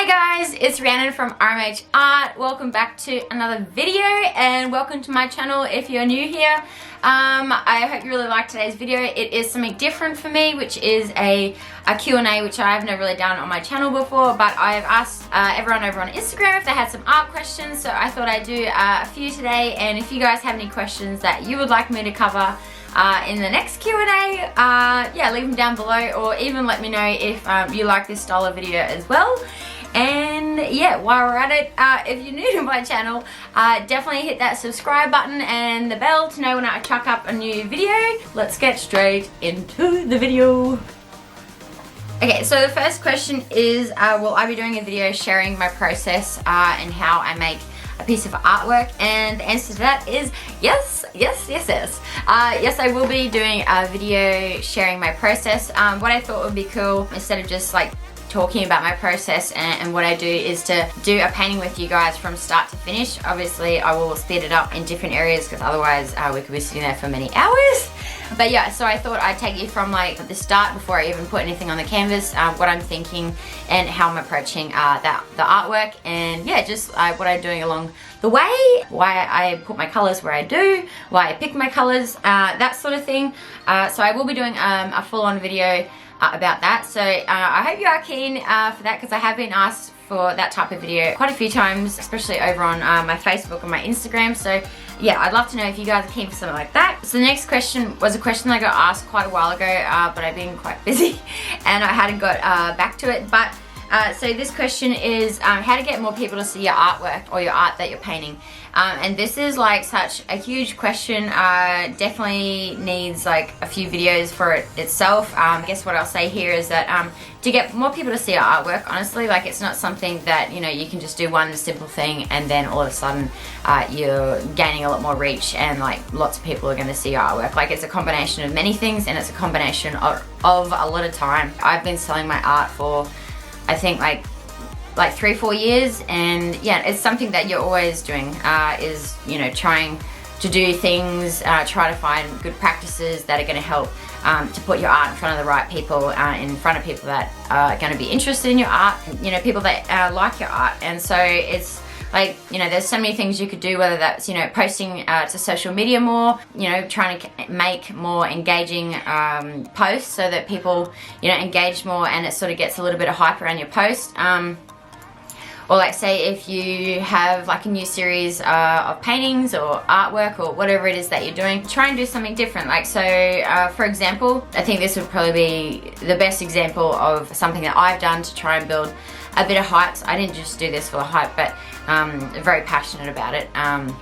guys, it's Rhiannon from RMH Art. Welcome back to another video and welcome to my channel if you're new here. I hope you really liked today's video. It is something different for me, which is a Q&A, which I've never really done on my channel before, but I've asked everyone over on Instagram if they had some art questions, so I thought I'd do a few today. And if you guys have any questions that you would like me to cover in the next Q&A, yeah, leave them down below, or even let me know if you like this style of video as well. And yeah, while we're at it, if you're new to my channel, definitely hit that subscribe button and the bell to know when I chuck up a new video. Let's get straight into the video. Okay, so the first question is, will I be doing a video sharing my process and how I make a piece of artwork? And the answer to that is yes, yes, yes, yes. Yes, I will be doing a video sharing my process. What I thought would be cool, instead of just like talking about my process and what I do, is to do a painting with you guys from start to finish. Obviously I will speed it up in different areas because otherwise we could be sitting there for many hours. But yeah, so I thought I'd take you from like the start before I even put anything on the canvas, what I'm thinking and how I'm approaching the artwork, and yeah, just what I'm doing along the way, why I put my colors where I do, why I pick my colors, that sort of thing. So I will be doing a full-on video about that. So I hope you are keen for that, because I have been asked for that type of video quite a few times, especially over on my Facebook and my Instagram. So yeah, I'd love to know if you guys are keen for something like that. So the next question was a question I got asked quite a while ago, but I've been quite busy and I hadn't got back to it. But so this question is how to get more people to see your artwork or your art that you're painting. And this is like such a huge question, definitely needs like a few videos for it itself. I guess what I'll say here is that to get more people to see your artwork, honestly, like it's not something that, you know, you can just do one simple thing and then all of a sudden you're gaining a lot more reach and like lots of people are going to see your artwork. Like it's a combination of many things, and it's a combination of a lot of time. I've been selling my art for, I think, like 3-4 years, and yeah, it's something that you're always doing, is, you know, trying to do things, try to find good practices that are going to help to put your art in front of the right people, in front of people that are going to be interested in your art, you know, people that like your art. And so it's like, you know, there's so many things you could do, whether that's, you know, posting to social media more, you know, trying to make more engaging posts so that people, you know, engage more and it sort of gets a little bit of hype around your post. Or like, say if you have like a new series of paintings or artwork or whatever it is that you're doing, try and do something different. Like, so for example, I think this would probably be the best example of something that I've done to try and build a bit of hype. So I didn't just do this for the hype, but very passionate about it,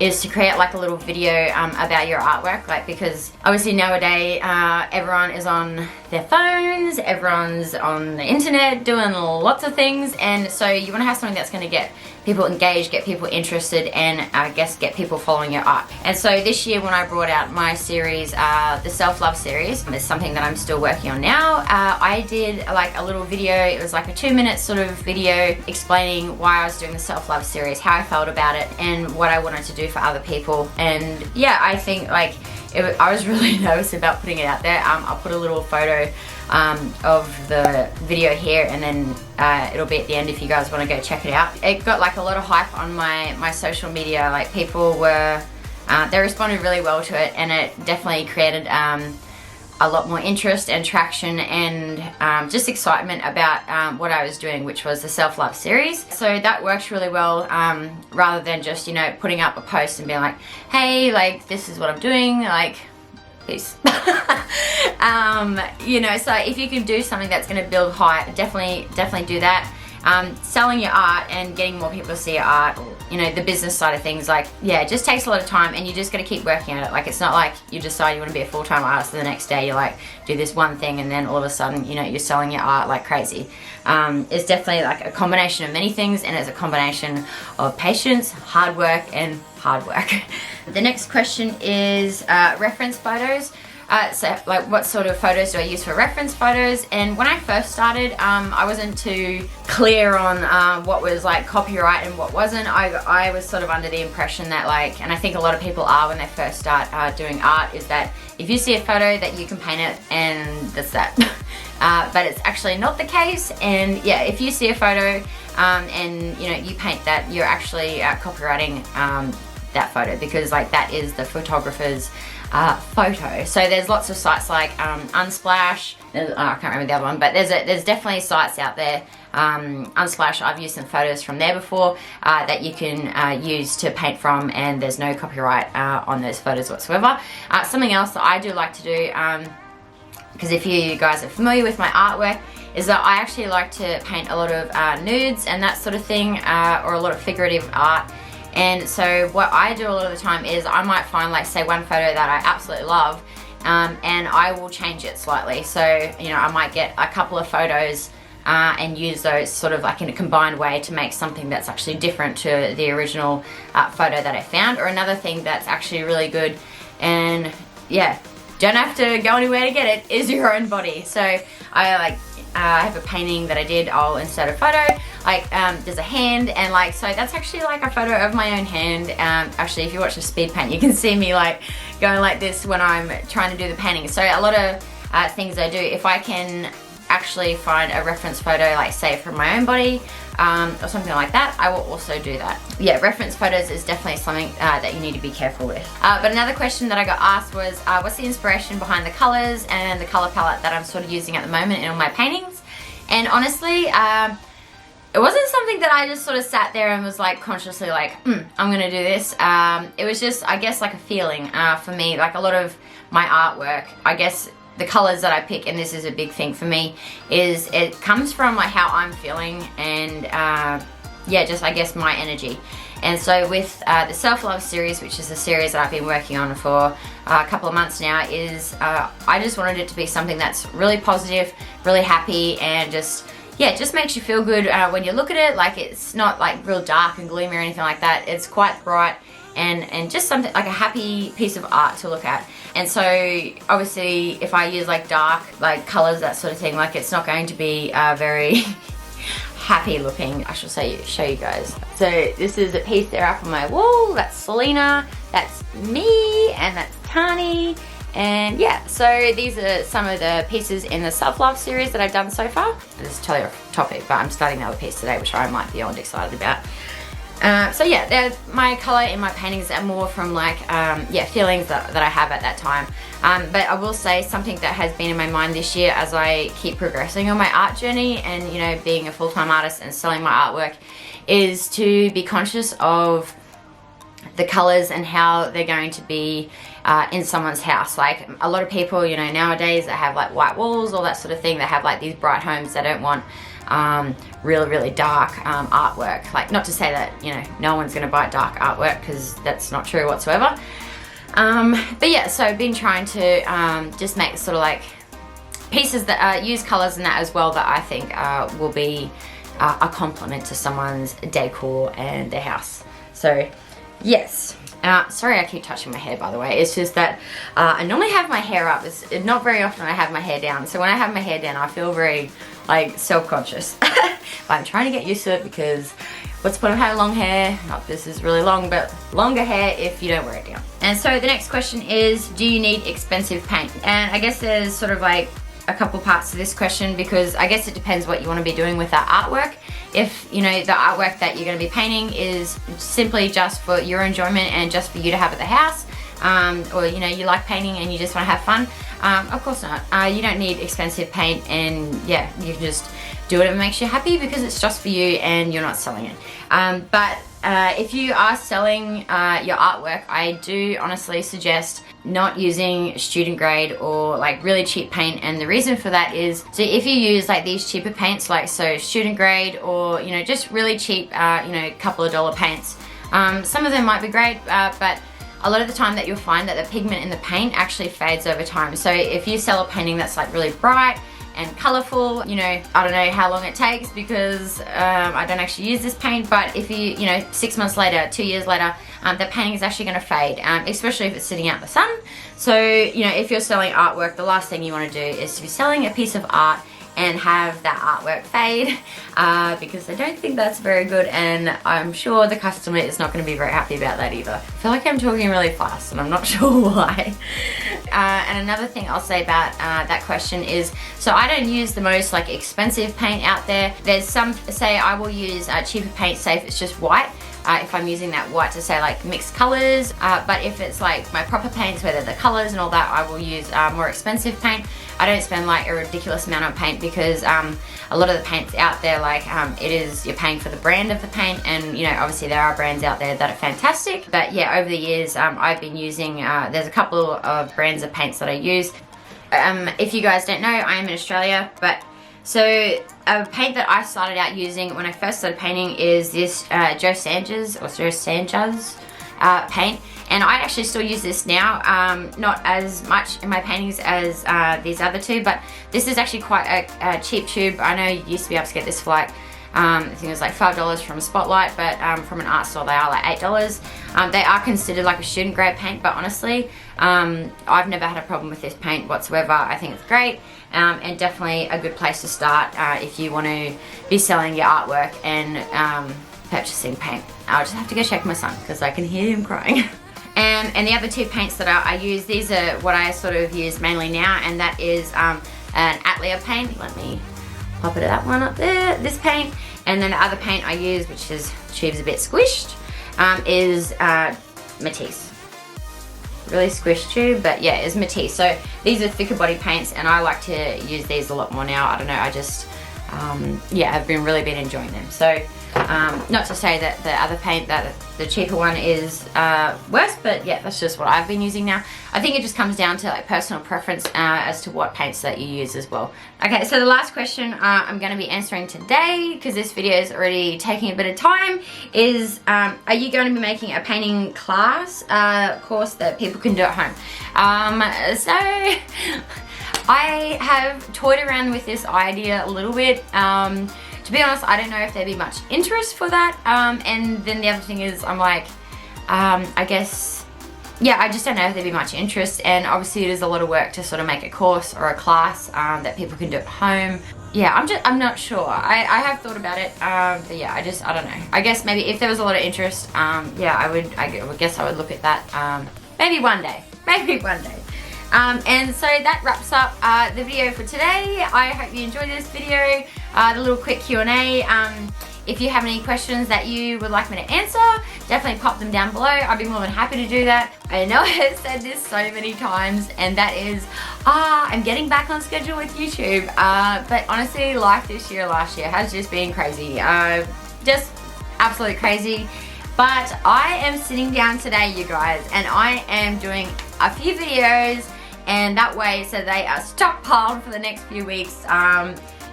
is to create like a little video about your artwork. Like, because obviously nowadays everyone is on their phones, everyone's on the internet doing lots of things, and so you want to have something that's going to get people engaged, get people interested, and I guess get people following your art. And so this year when I brought out my series, the self-love series, it's something that I'm still working on now, I did like a little video. It was like a 2-minute sort of video explaining why I was doing the self-love series, how I felt about it, and what I wanted to do for other people. And yeah, I think like I was really nervous about putting it out there. I'll put a little photo of the video here, and then it'll be at the end if you guys want to go check it out. It got like a lot of hype on my social media. Like people were, they responded really well to it, and it definitely created a lot more interest and traction and just excitement about what I was doing, which was the self-love series. So that worked really well, rather than just, you know, putting up a post and being like, hey, like this is what I'm doing, like peace. You know, so if you can do something that's going to build hype, definitely do that. Selling your art and getting more people to see your art, you know, the business side of things, like, yeah, it just takes a lot of time, and you just got to keep working at it. Like, it's not like you decide you want to be a full-time artist and the next day you like do this one thing and then all of a sudden, you know, you're selling your art like crazy. It's definitely like a combination of many things, and it's a combination of patience, hard work, and hard work. The next question is reference photos. So like, what sort of photos do I use for reference photos? And when I first started, I wasn't too clear on what was like copyright and what wasn't. I was sort of under the impression that, like, and I think a lot of people are when they first start doing art, is that if you see a photo that you can paint it and that's that. But it's actually not the case. And yeah, if you see a photo and you know, you paint that, you're actually copywriting that photo, because like that is the photographer's photo. So there's lots of sites like Unsplash. I can't remember the other one, but there's definitely sites out there. Unsplash, I've used some photos from there before that you can use to paint from, and there's no copyright on those photos whatsoever. Something else that I do like to do, because if you guys are familiar with my artwork, is that I actually like to paint a lot of nudes and that sort of thing, or a lot of figurative art. And so what I do a lot of the time is I might find, like, say one photo that I absolutely love, and I will change it slightly. So, you know, I might get a couple of photos and use those sort of like in a combined way to make something that's actually different to the original photo that I found. Or another thing that's actually really good, and yeah, don't have to go anywhere to get it, is your own body. So I have a painting that I did, I'll insert a photo, like there's a hand, and like, so that's actually like a photo of my own hand. Actually, if you watch the speed paint, you can see me like going like this when I'm trying to do the painting. So a lot of things I do, if I can actually find a reference photo, like say from my own body or something like that, I will also do that. Yeah, reference photos is definitely something that you need to be careful with. But another question that I got asked was, what's the inspiration behind the colors and the color palette that I'm sort of using at the moment in all my paintings? And honestly, it wasn't something that I just sort of sat there and was like consciously like, I'm gonna do this. It was just, I guess, like a feeling for me. Like a lot of my artwork, I guess the colors that I pick, and this is a big thing for me, is it comes from like how I'm feeling, and yeah, just I guess my energy. And so with the self-love series, which is a series that I've been working on for a couple of months now, is I just wanted it to be something that's really positive, really happy, and just, yeah, it just makes you feel good when you look at it. Like, it's not like real dark and gloomy or anything like that. It's quite bright and just something like a happy piece of art to look at. And so obviously if I use like dark like colors, that sort of thing, like it's not going to be very happy looking. I shall show you guys. So this is a piece there up on my wall. That's Selena, that's me, and that's Tani. And yeah, so these are some of the pieces in the self-love series that I've done so far. This is totally off topic, but I'm starting another piece today, which I might be on excited about. So yeah, my colour in my paintings are more from like, yeah, feelings that I have at that time. But I will say something that has been in my mind this year as I keep progressing on my art journey and, you know, being a full-time artist and selling my artwork, is to be conscious of the colours and how they're going to be in someone's house. Like a lot of people, you know, nowadays that have like white walls, all that sort of thing, they have like these bright homes. They don't want really dark artwork. Like, not to say that, you know, no one's going to buy dark artwork, because that's not true whatsoever. But yeah, so I've been trying to just make sort of like pieces that use colours and that as well, that I think will be a complement to someone's decor and their house. So yes. Sorry I keep touching my hair, by the way. It's just that I normally have my hair up. It's not very often I have my hair down. So when I have my hair down, I feel very like self-conscious. But I'm trying to get used to it, because what's the point of having long hair? Not this is really long, but longer hair if you don't wear it down. And so the next question is, do you need expensive paint? And I guess there's sort of like a couple parts to this question, because I guess it depends what you want to be doing with that artwork. If, you know, the artwork that you're going to be painting is simply just for your enjoyment and just for you to have at the house, or, you know, you like painting and you just want to have fun, of course not. You don't need expensive paint, and yeah, you can just do it if it makes you happy, because it's just for you and you're not selling it. But if you are selling your artwork, I do honestly suggest not using student grade or like really cheap paint. And the reason for that is, so if you use like these cheaper paints, like so student grade, or, you know, just really cheap, you know, couple of dollar paints, some of them might be great, but a lot of the time that you'll find that the pigment in the paint actually fades over time. So if you sell a painting that's like really bright and colourful, you know, I don't know how long it takes, because I don't actually use this paint, but if you know, 6 months later, 2 years later, the painting is actually going to fade, especially if it's sitting out in the sun. So, you know, if you're selling artwork, the last thing you want to do is to be selling a piece of art and have that artwork fade because I don't think that's very good, and I'm sure the customer is not going to be very happy about that either. I feel like I'm talking really fast and I'm not sure why. And another thing I'll say about that question is, so I don't use the most like expensive paint out there. There's some say I will use cheaper paint, say if it's just white. If I'm using that white to say like mixed colors, but if it's like my proper paints where they're the colors and all that, I will use more expensive paint. I don't spend like a ridiculous amount on paint because a lot of the paints out there, like it is, you're paying for the brand of the paint, and you know, obviously there are brands out there that are fantastic, but yeah, over the years I've been using, there's a couple of brands of paints that I use. If you guys don't know, I am in Australia, but so a paint that I started out using when I first started painting is this Joe Sanchez paint, and I actually still use this now, not as much in my paintings as these other two, but this is actually quite a cheap tube. I know you used to be able to get this for like I think it was like $5 from Spotlight, but from an art store they are like $8. They are considered like a student grade paint, but honestly I've never had a problem with this paint whatsoever. I think it's great, and definitely a good place to start if you want to be selling your artwork and purchasing paint. I'll just have to go check my son because I can hear him crying. And the other two paints that I use, these are what I sort of use mainly now, and that is an Atelier paint. Let me pop it, that one up there, this paint. And then the other paint I use, which is, tube's a bit squished, is Matisse. Really squished tube, but yeah, it's Matisse. So these are thicker body paints, and I like to use these a lot more now. I don't know, I just, yeah, I've really been enjoying them. So not to say that the other paint, that the cheaper one is worse, but yeah, that's just what I've been using now. I think it just comes down to like personal preference as to what paints that you use as well. Okay, so the last question I'm going to be answering today, because this video is already taking a bit of time, is are you going to be making a painting class course that people can do at home? So I have toyed around with this idea a little bit. To be honest, I don't know if there'd be much interest for that, and then the other thing is I'm like, I guess, yeah, I just don't know if there'd be much interest, and obviously it is a lot of work to sort of make a course or a class that people can do at home. Yeah, I'm not sure. I have thought about it, but yeah, I don't know. I guess maybe if there was a lot of interest, yeah, I guess I would look at that, maybe one day, and so that wraps up the video for today. I hope you enjoyed this video, the little quick Q&A. If you have any questions that you would like me to answer, definitely pop them down below. I'd be more than happy to do that. I know I've said this so many times, and that is, I'm getting back on schedule with YouTube. But honestly, like this year, last year has just been crazy. Just absolutely crazy. But I am sitting down today, you guys, and I am doing a few videos, and that way, so they are stockpiled for the next few weeks.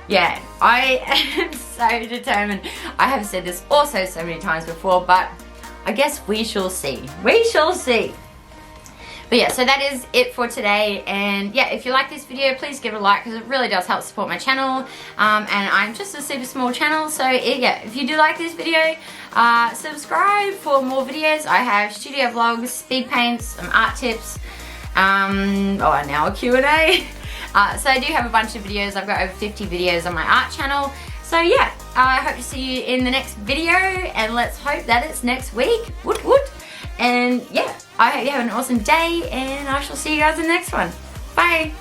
Yeah, I am so determined. I have said this also so many times before, but I guess we shall see. We shall see. But yeah, so that is it for today, and yeah, if you like this video, please give it a like, because it really does help support my channel, and I'm just a super small channel, so yeah, if you do like this video, subscribe for more videos. I have studio vlogs, speed paints, some art tips, and now a Q&A. So I do have a bunch of videos. I've got over 50 videos on my art channel. So yeah, I hope to see you in the next video, and let's hope that it's next week. Woot woot. And yeah, I hope you have an awesome day, and I shall see you guys in the next one. Bye.